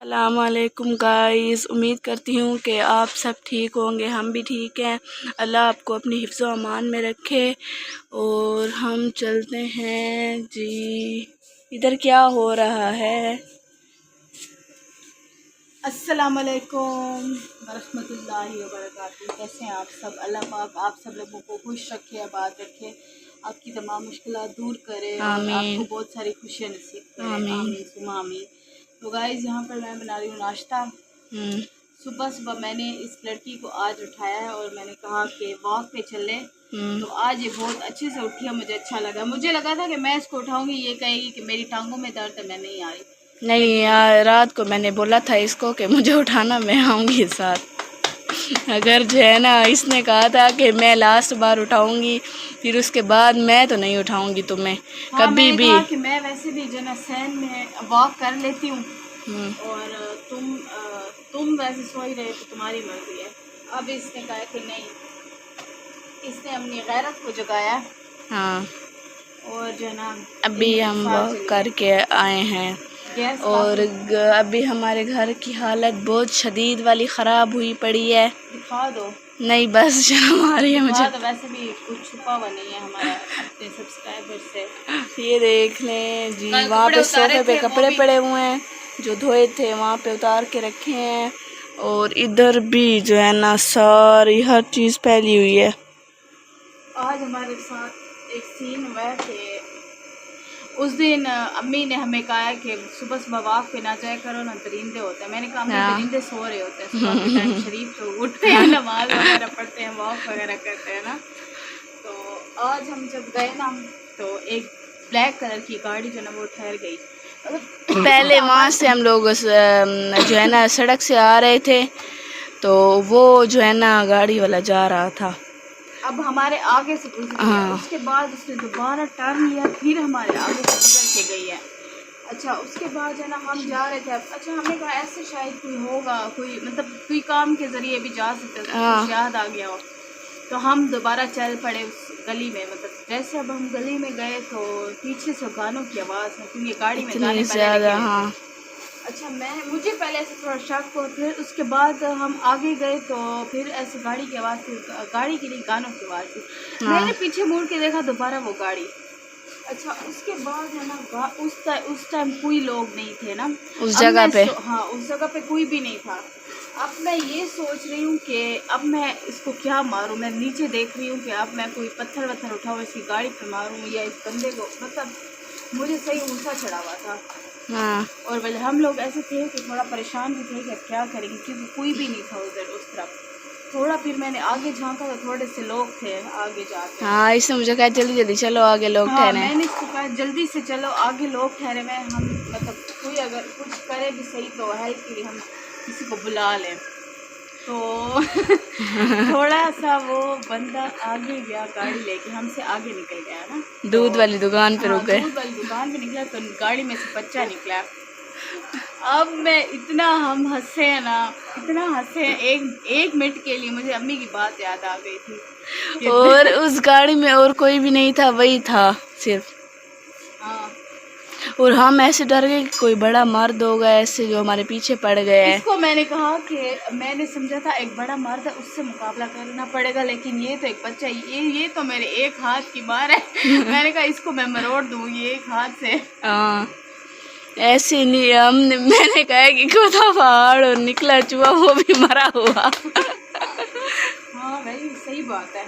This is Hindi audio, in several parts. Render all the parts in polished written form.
अस्सलामुअलैकुम गाइस, उम्मीद करती हूँ कि आप सब ठीक होंगे। हम भी ठीक हैं। अल्लाह आपको अपनी हिफ्ज़ व अमान में रखे। और हम चलते हैं जी। इधर क्या हो रहा है? अस्सलामुअलैकुम वरहमतुल्लाहि वबरकातुहू। कैसे हैं आप सब? अल्लाह पाक आप सब लोगों को खुश रखे, आबाद रखे, आपकी तमाम मुश्किलात दूर करे और आपको बहुत सारी खुशियाँ नसीब करे। आमीन सुमा आमीन। तो गाइस, यहाँ पर मैं बना रही हूँ नाश्ता। सुबह सुबह मैंने इस लड़की को आज उठाया है और मैंने कहा कि वॉक पे चले। तो आज ये बहुत अच्छे से उठी है, मुझे अच्छा लगा। मुझे लगा था कि मैं इसको उठाऊंगी, ये कहेगी कि मेरी टांगों में दर्द है, मैं नहीं आ रही। नहीं यार, रात को मैंने बोला था इसको कि मुझे उठाना, मैं आऊँगी साथ। अगर जो है ना, इसने कहा था कि मैं लास्ट बार उठाऊंगी, फिर उसके बाद मैं तो नहीं उठाऊंगी तुम्हें। हाँ, कभी भी कि मैं वैसे भी जो ना सैन में वॉक कर लेती हूँ और तुम वैसे सो ही रहे तो तुम्हारी मर्जी है। अब इसने कहा कि नहीं, इसने अपनी गैरत को जगाया। हाँ, और जो ना अभी हम वॉक करके आए हैं और अभी हमारे घर की हालत बहुत शदीद वाली ख़राब हुई पड़ी है। दिखा दो। नहीं, बस शर्म आ रही है मुझे। तो वैसे भी कुछ छुपा हुआ नहीं है हमारा अपने सब्सक्राइबर से। ये देख लें जी, वहाँ पे सोफे पे कपड़े पड़े हुए हैं जो धोए थे, वहाँ पे उतार के रखे हैं। और इधर भी जो है ना, सारी हर चीज़ फैली हुई है। आज हमारे साथ एक सीन हुआ है कि उस दिन अम्मी ने हमें कहा है कि सुबह सुबह वॉक पे ना जाया करो ना, दरिंदे होते हैं। मैंने कहा अम्मी, दरिंदे सो रहे होते हैं सुबह के टाइम, शरीफ तो उठते हैं, नमाज वगैरह पढ़ते हैं, वॉक वगैरह करते हैं ना। तो आज हम जब गए ना, तो एक ब्लैक कलर की गाड़ी जो ना वो ठहर गई। पहले वहाँ से हम लोग जो है ना सड़क से आ रहे थे, तो वो जो है ना गाड़ी वाला जा रहा था। अब हमारे आगे से गुजर गया। उसके बाद उसने दोबारा टर्न लिया, फिर हमारे आगे से गुजर के गई है। अच्छा, उसके बाद जो है ना हम जा रहे थे। अच्छा, हमने कहा ऐसे शायद कोई होगा, कोई मतलब कोई काम के ज़रिए भी जा सकते, कुछ याद आ गया हो। तो हम दोबारा चल पड़े उस गली में। मतलब जैसे अब हम गली में गए तो पीछे से गानों की आवाज़ है, क्योंकि गाड़ी में गाने ज़्यादा। हाँ। अच्छा, मुझे पहले ऐसे थोड़ा शक हो, फिर उसके बाद हम आगे गए तो फिर ऐसे गाड़ी की आवाज़ थी, गाड़ी की नहीं, गानों की आवाज़ थी। मैंने पीछे मुड़ के देखा, दोबारा वो गाड़ी। अच्छा, उसके बाद है ना उस टाइम कोई लोग नहीं थे ना उस जगह पे। हाँ, उस जगह पे कोई भी नहीं था। अब मैं ये सोच रही हूँ कि अब मैं इसको क्या मारूँ। मैं नीचे देख रही हूँ कि अब मैं कोई पत्थर वत्थर उठाऊँ, इसकी गाड़ी पे मारूँ या इस बंदे को। मतलब मुझे सही गुस्सा चढ़ा हुआ था। हाँ। और वैसे हम लोग ऐसे थे कि थोड़ा परेशान भी थे कि अब क्या करेंगे, क्योंकि कोई भी नहीं था उधर उस तरफ। थोड़ा फिर मैंने आगे झांका तो थोड़े से लोग थे आगे जाके। हाँ, इसने मुझे कहा जल्दी जल्दी चलो, आगे लोग ठहरे। मैंने इसको कहा जल्दी से चलो, आगे लोग ठहरे हुए हैं। हम मतलब कोई अगर कुछ करे भी सही तो हेल्प के लिए हम किसी को बुला लें। तो थोड़ा सा वो बंदा आगे गया गाड़ी लेके, हमसे आगे निकल गया ना, दूध वाली दुकान पे रुक गए। दूध वाली दुकान पे निकला तो गाड़ी में से बच्चा निकला। अब मैं हम हंसे हैं ना, इतना हंसे हैं, एक मिनट के लिए मुझे अम्मी की बात याद आ गई थी। और उस गाड़ी में और कोई भी नहीं था, वही था सिर्फ। हाँ। और हम ऐसे डर गए कि कोई बड़ा मर्द होगा ऐसे जो हमारे पीछे पड़ गया है। इसको मैंने कहा कि मैंने समझा था एक बड़ा मर्द है, उससे मुकाबला करना पड़ेगा, लेकिन ये तो एक बच्चा, ये तो मेरे एक हाथ की मार है। मैंने कहा इसको मैं मरोड़ दूंगी एक हाथ से। हाँ, ऐसे नहीं मैंने कहा कि खुदा पहाड़ और निकला चूहा, वो भी मरा हुआ। हाँ भाई, सही बात है।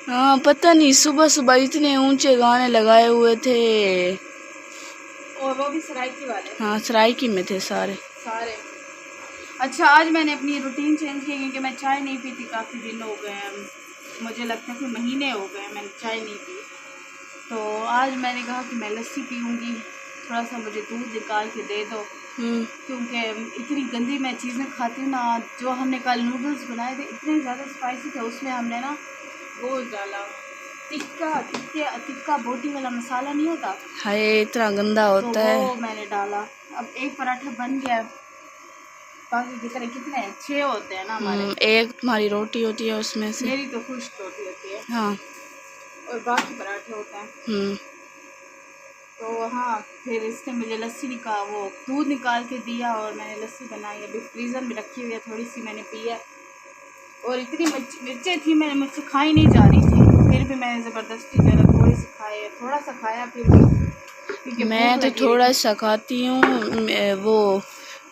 हाँ, पता नहीं सुबह सुबह इतने ऊंचे गाने लगाए हुए थे, और वो भी सराइकी वाले। हाँ, सराइकी में थे सारे। अच्छा, आज मैंने अपनी रूटीन चेंज की, क्योंकि मैं चाय नहीं पीती, काफ़ी दिन हो गए हैं, मुझे लगता है कि महीने हो गए मैंने चाय नहीं पी। तो आज मैंने कहा कि मैं लस्सी पीऊँगी, थोड़ा सा मुझे दूध निकाल के दे दो, क्योंकि इतनी गंदी मैं चीज़ें खाती हूँ ना। जो हमने कल नूडल्स बनाए थे इतने ज़्यादा स्पाइसी थे, उसमें हमने ना वो डाला तिक्का बोटी वाला मसाला नहीं होता, हाय इतना गंदा होता है। वो मैंने डाला। अब एक पराठा बन गया, बाकी कितने 6 होते हैं ना हमारे। एक तुम्हारी रोटी होती है उसमें से, मेरी तो खुश्क रोटी होती है। हाँ, और बाकी पराठे होते हैं। तो हाँ, फिर इसने मुझे वो दूध निकाल के दिया और मैंने लस्सी बनाई। अभी फ्रीज़र में रखी हुई है, थोड़ी सी मैंने पी है। और इतनी मिर्चें थी, मैंने मुझसे खाई नहीं जा रही थी, फिर भी मैंने ज़बरदस्ती जो है थोड़ी सी खाई, थोड़ा सा खाया फिर भी, क्योंकि मैं तो थोड़ा सा खाती हूँ वो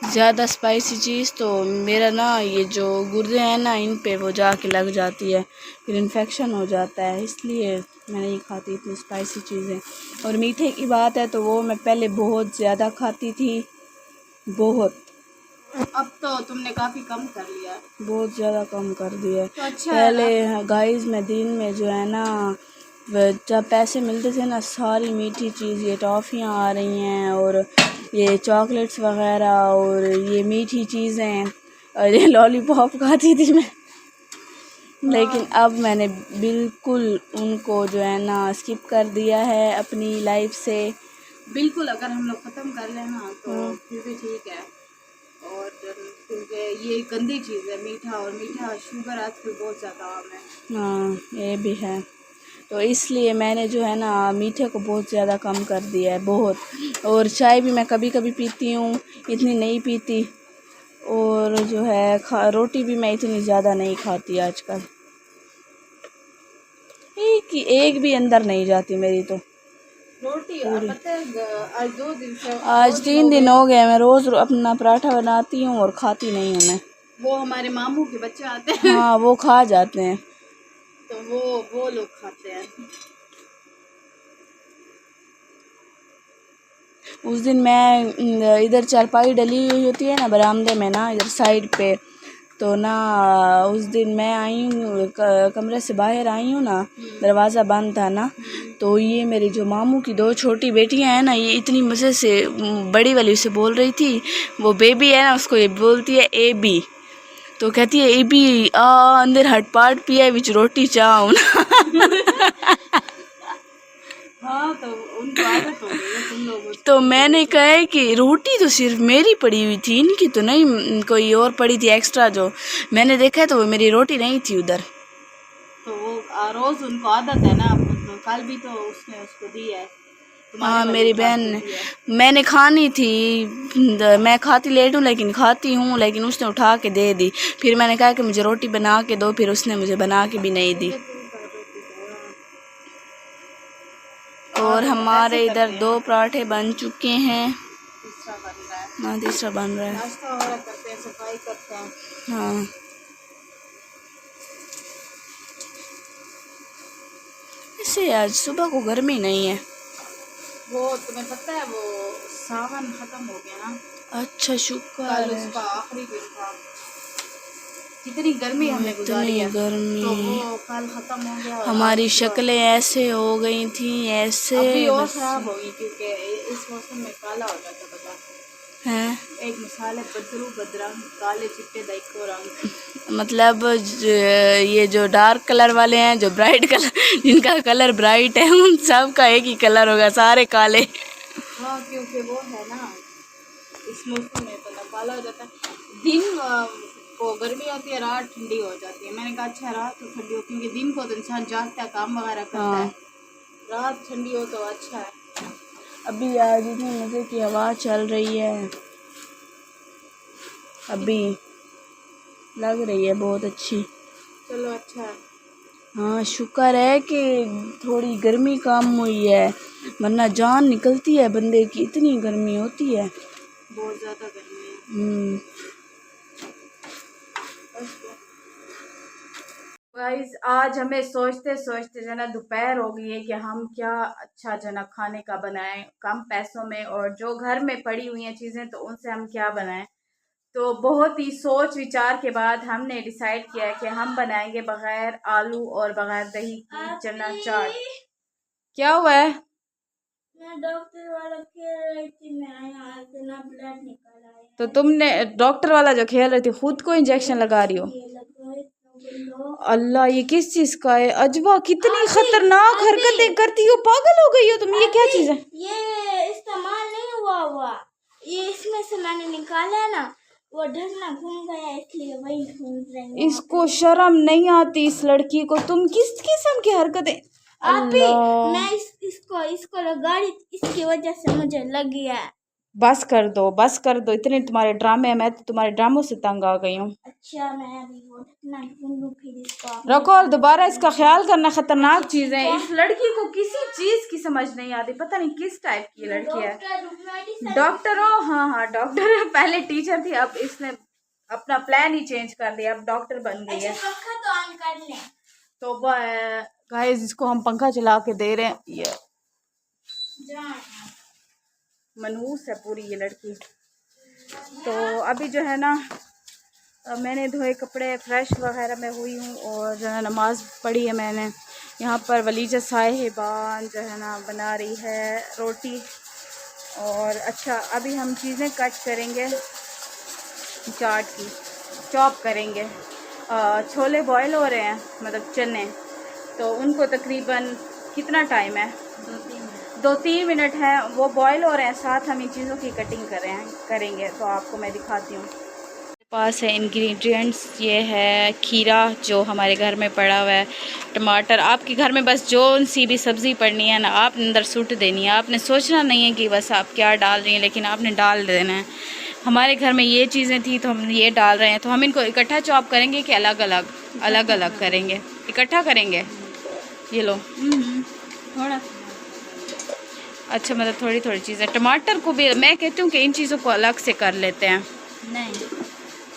ज़्यादा स्पाइसी चीज़, तो मेरा ना ये जो गुर्दे हैं ना, इन पे वो जाके लग जाती है, फिर इन्फेक्शन हो जाता है, इसलिए मैं नहीं खाती इतनी स्पाइसी चीज़ें। और मीठे की बात है तो वो मैं पहले बहुत ज़्यादा खाती थी, बहुत। अब तो तुमने काफ़ी कम कर लिया, बहुत ज़्यादा कम कर दिया। तो अच्छा पहले गाइस मैं दिन में जो है ना, जब पैसे मिलते थे ना, सारी मीठी चीज़, ये टॉफ़ियाँ आ रही हैं और ये चॉकलेट्स वग़ैरह और ये मीठी चीज़ें और ये लॉलीपॉप खाती थी मैं। लेकिन अब मैंने बिल्कुल उनको जो है ना स्किप कर दिया है अपनी लाइफ से। बिल्कुल, अगर हम लोग ख़त्म कर लें ना तो फिर भी ठीक है। और क्योंकि ये गंदी चीज़ है मीठा, और मीठा शुगर आजकल बहुत ज़्यादा आम है। हाँ, ये भी है, तो इसलिए मैंने जो है ना मीठे को बहुत ज़्यादा कम कर दिया है, बहुत। और चाय भी मैं कभी कभी पीती हूँ, इतनी नहीं पीती। और जो है रोटी भी मैं इतनी ज़्यादा नहीं खाती आजकल, एक भी अंदर नहीं जाती मेरी तो रोटी। पूरी। पता है आज 2 दिन से, आज 3 दिन हो गए मैं रोज़ अपना पराठा बनाती हूँ और खाती नहीं हूँ मैं। वो हमारे मामू के बच्चे आते हैं हाँ, वो खा जाते हैं, तो वो लोग खाते हैं। उस दिन मैं इधर चारपाई डली हुई होती है ना बरामदे में ना, इधर साइड पे, तो ना उस दिन मैं आई हूँ कमरे से बाहर आई हूँ ना, दरवाज़ा बंद था ना, तो ये मेरी जो मामू की 2 छोटी बेटियाँ हैं ना, ये इतनी मज़े से बड़ी वाली उसे बोल रही थी, वो बेबी है ना, उसको ये बोलती है ए बी, तो कहती है ए बी अंदर हटपाट पिया विच रोटी चाव हाँ, तो उनको आदत हो गई है तुम लोगों तो मैंने कहा है कि रोटी तो सिर्फ मेरी पड़ी हुई थी, इनकी तो नहीं कोई और पड़ी थी एक्स्ट्रा, जो मैंने देखा है तो वो मेरी रोटी नहीं थी उधर। तो वो रोज़ उनको आदत है ना, तो कल भी तो उसने उसको दी है। हाँ, मेरी बहन ने, मैंने खानी थी, मैं खाती लेट हूँ लेकिन खाती हूँ, लेकिन उसने उठा के दे दी। फिर मैंने कहा कि मुझे रोटी बना के दो, फिर उसने मुझे बना के भी नहीं दी। और हमारे इधर 2 पराठे बन चुके हैं, तीसरा बन रहा है, हाँ तीसरा बन रहा है। नाश्ता वगैरह करते हैं, सफाई करते हैं। हाँ, इससे आज सुबह को गर्मी नहीं है। वो तुम्हें पता है वो सावन खत्म हो गया ना, अच्छा, शुक्र कल है। उसका आखिरी दिन था। कितनी गर्मी हमने गुजारी है, गर्मी, तो वो कल खत्म हो गया। हमारी शक्लें ऐसे हो गई थी, ऐसे अभी और खराब होगी, क्योंकि इस मौसम में काला हो जाता पता हैं। एक मिसाल है, बदरू बदरंग काले चिट्टे दाइको रंग। मतलब ये जो डार्क कलर वाले हैं, जो ब्राइट कलर, जिनका कलर ब्राइट है, उन सब का एक ही कलर होगा, सारे काले। हाँ, क्योंकि वो है ना, इस मौसम में तो काला हो जाता है। दिन को गर्मी होती है, रात ठंडी हो जाती है। मैंने कहा अच्छा रात तो ठंडी हो, क्योंकि दिन को तो इंसान जागता है, काम वगैरह करता है, रात ठंडी हो तो अच्छा है। अभी आज इतनी मज़े की हवा चल रही है, अभी लग रही है बहुत अच्छी। चलो अच्छा है। हाँ, शुक्र है कि थोड़ी गर्मी कम हुई है, वरना जान निकलती है बंदे की, इतनी गर्मी होती है, बहुत ज़्यादा गर्मी है। गाइस, आज हमें सोचते सोचते जना दोपहर हो गई है कि हम क्या अच्छा जना खाने का बनाएं कम पैसों में, और जो घर में पड़ी हुई हैं चीज़ें तो उनसे हम क्या बनाएं। तो बहुत ही सोच विचार के बाद हमने डिसाइड किया है कि हम बनाएंगे बगैर आलू और बगैर दही की चना चाट। क्या हुआ है? मैं डॉक्टर वाला खेल रही थी, मैं यहाँ इतना ब्लड निकल आया। तो तुमने डॉक्टर वाला जो खेल रही थी, खुद को इंजेक्शन लगा रही हो? अल्लाह, ये किस चीज का है? अजवा, कितनी खतरनाक हरकतें करती हो, पागल हो गई हो तुम। ये क्या चीज है? ये इस्तेमाल नहीं हुआ, ये इसमें से मैंने निकाला है ना, वो ढकना घूम गया इसलिए वही ढूंढ रही हूँ। इसको शर्म नहीं आती इस लड़की को? तुम किस किस्म की हरकतें अल्लाह, मैं इसको लगा रही, इसकी वजह से मुझे लग गया है। बस कर दो, इतने तुम्हारे ड्रामे हैं, मैं तो तुम्हारे ड्रामों से तंग आ गई हूँ। अच्छा मैं अभी वो ढकना ढूंढूं, फिर इसको रखो और दोबारा इसका ख्याल करना, खतरनाक चीज है। इस लड़की को किसी चीज की समझ नहीं आती, पता नहीं किस टाइप की लड़की है। डॉक्टर हो? हाँ डॉक्टर है, पहले टीचर थी, अब इसने अपना प्लान ही चेंज कर दिया, अब डॉक्टर बन गई है। पंखा तो ऑन कर ले। तो गाइस इसको हम पंखा चला के दे रहे हैं, ये मनहूस है पूरी ये लड़की। तो अभी जो है ना मैंने धोए कपड़े, फ्रेश वगैरह मैं हुई हूँ और जो है नमाज़ पढ़ी है मैंने। यहाँ पर वलीजा साहिबान जो है ना बना रही है रोटी। और अच्छा अभी हम चीज़ें कट करेंगे, चाट की चॉप करेंगे। छोले बॉयल हो रहे हैं, मतलब चने, तो उनको तकरीबन कितना टाइम है, 2-3 मिनट है, वो बॉयल हो रहे हैं, साथ हम इन चीज़ों की कटिंग करेंगे। तो आपको मैं दिखाती हूँ। पास है इंग्रेडिएंट्स, ये है खीरा जो हमारे घर में पड़ा हुआ है, टमाटर। आपके घर में बस जो सी भी सब्ज़ी पड़नी है ना, आप अंदर सुट देनी है, आपने सोचना नहीं है कि बस आप क्या डाल रही हैं, लेकिन आपने डाल देना है। हमारे घर में ये चीज़ें थी तो हम ये डाल रहे हैं। तो हम इनको इकट्ठा चॉप करेंगे कि अलग अलग करेंगे? इकट्ठा करेंगे। ये लो थोड़ा, अच्छा मतलब थोड़ी थोड़ी चीज़ें। टमाटर को भी मैं कहती हूँ कि इन चीज़ों को अलग से कर लेते हैं। नहीं,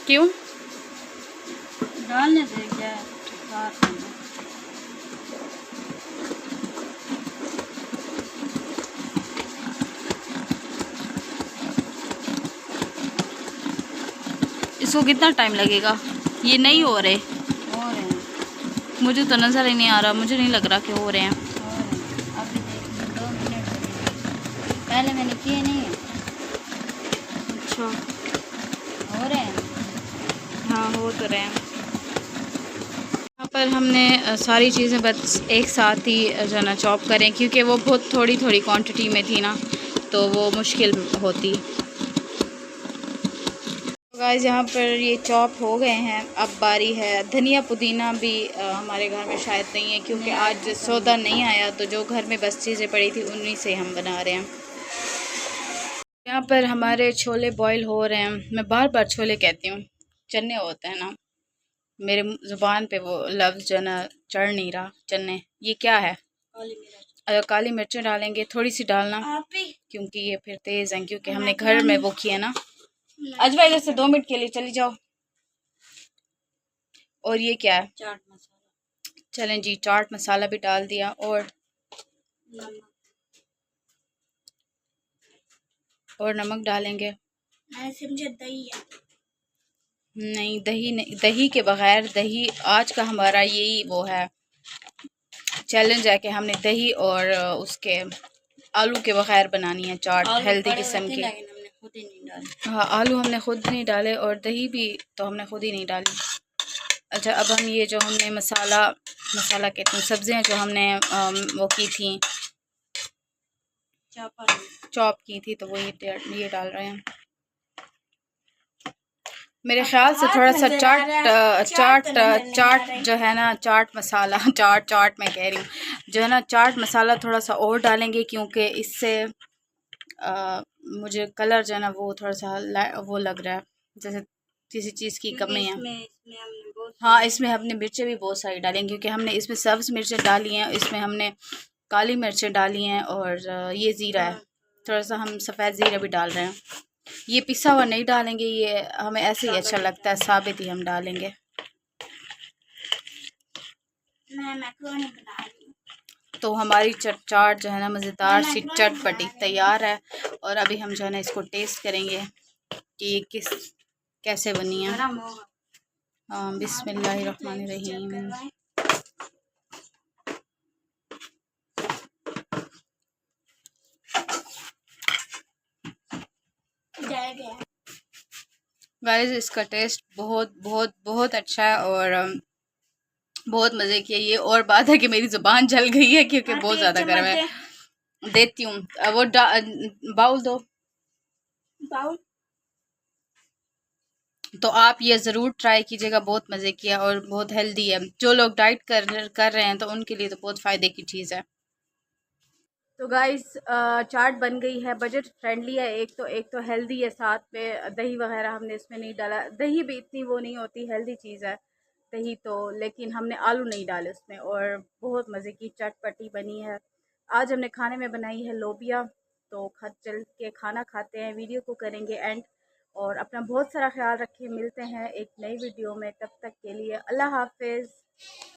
क्यों? डालने दे क्या इसको कितना टाइम लगेगा? ये नहीं हो रहे, मुझे तो नज़र ही नहीं आ रहा, मुझे नहीं लग रहा कि हो रहे हैं। अभी देख 2 मिनट पहले मैंने किए नहीं है। अच्छा हो रहे हैं? हाँ हो तो रहे हैं। यहाँ पर हमने सारी चीज़ें बस एक साथ ही जो है ना चॉप करें, क्योंकि वो बहुत थोड़ी थोड़ी क्वांटिटी में थी ना, तो वो मुश्किल होती। गाइस यहाँ पर ये चॉप हो गए हैं, अब बारी है धनिया पुदीना भी हमारे घर में शायद नहीं है, क्योंकि आज सौदा नहीं आया, तो जो घर में बस चीज़ें पड़ी थी उन्हीं से हम बना रहे हैं। यहाँ पर हमारे छोले बॉईल हो रहे हैं। मैं बार बार छोले कहती हूँ, चने होते हैं ना, मेरे ज़ुबान पे वो लफ्ज़ जो ना चढ़ नहीं रहा। चने, ये क्या है? काली मिर्चें डालेंगे, थोड़ी सी डालना क्योंकि ये फिर तेज़ हैं, क्योंकि हमने घर में वो किया ना। अजवा इधर से 2 मिनट के लिए चली जाओ। और ये क्या है? चाट मसाला। चलें जी, चाट मसाला भी डाल दिया और नमक डालेंगे। मैंने समझा दही है। नहीं दही नहीं, दही के बगैर, दही आज का हमारा यही वो है चैलेंज है कि हमने दही और उसके आलू के बगैर बनानी है चाट, हेल्दी किस्म की। हाँ आलू हमने खुद नहीं डाले और दही भी तो हमने खुद ही नहीं डाली। अच्छा अब हम ये जो हमने मसाला कहते हैं, सब्जियां जो हमने वो की थी, चॉप की थी, तो वो ये डाल रहे हैं। मेरे ख्याल से थोड़ा सा चाट जो है ना, चाट मसाला चाट मैं कह रही हूँ, जो है ना चाट मसाला थोड़ा सा और डालेंगे, क्योंकि इससे मुझे कलर जो है ना वो थोड़ा सा वो लग रहा है जैसे किसी चीज़ की कमी है। हाँ इसमें हमने मिर्चें भी बहुत सारी डालेंगे, क्योंकि हमने इसमें सब्ज़ मिर्चें डाली हैं, इसमें हमने काली मिर्चें डाली हैं और ये ज़ीरा है, थोड़ा सा हम सफ़ेद ज़ीरा भी डाल रहे हैं। ये पिसा हुआ नहीं डालेंगे, ये हमें ऐसे ही अच्छा लगता है, साबित ही हम डालेंगे। तो हमारी चाट जो है ना मज़ेदार सी चटपटी तैयार है। और अभी हम जो है ना इसको टेस्ट करेंगे कि ये कैसे बनी है। हाँ बिस्मिल्लाहिर्रहमानिर्रहीम। गाइस इसका टेस्ट बहुत बहुत बहुत अच्छा है और बहुत मज़े की है ये। और बात है कि मेरी ज़ुबान जल गई है क्योंकि बहुत ज़्यादा गर्म है। देती हूँ वो बाउल दो, बाउल तो आप ये ज़रूर ट्राई कीजिएगा, बहुत मज़े की है और बहुत हेल्दी है। जो लोग डाइट कर रहे हैं तो उनके लिए तो बहुत फ़ायदे की चीज़ है। तो गाइस चाट बन गई है, बजट फ्रेंडली है। एक तो हेल्दी है, साथ में दही वगैरह हमने इसमें नहीं डाला। दही भी इतनी वो नहीं होती, हेल्दी चीज़ है दही तो, लेकिन हमने आलू नहीं डाले उसमें। और बहुत मज़े की चटपटी बनी है। आज हमने खाने में बनाई है लोबिया। तो चल के खाना खाते हैं, वीडियो को करेंगे एंड। और अपना बहुत सारा ख्याल रखिए, मिलते हैं एक नई वीडियो में, तब तक के लिए अल्लाह हाफिज़।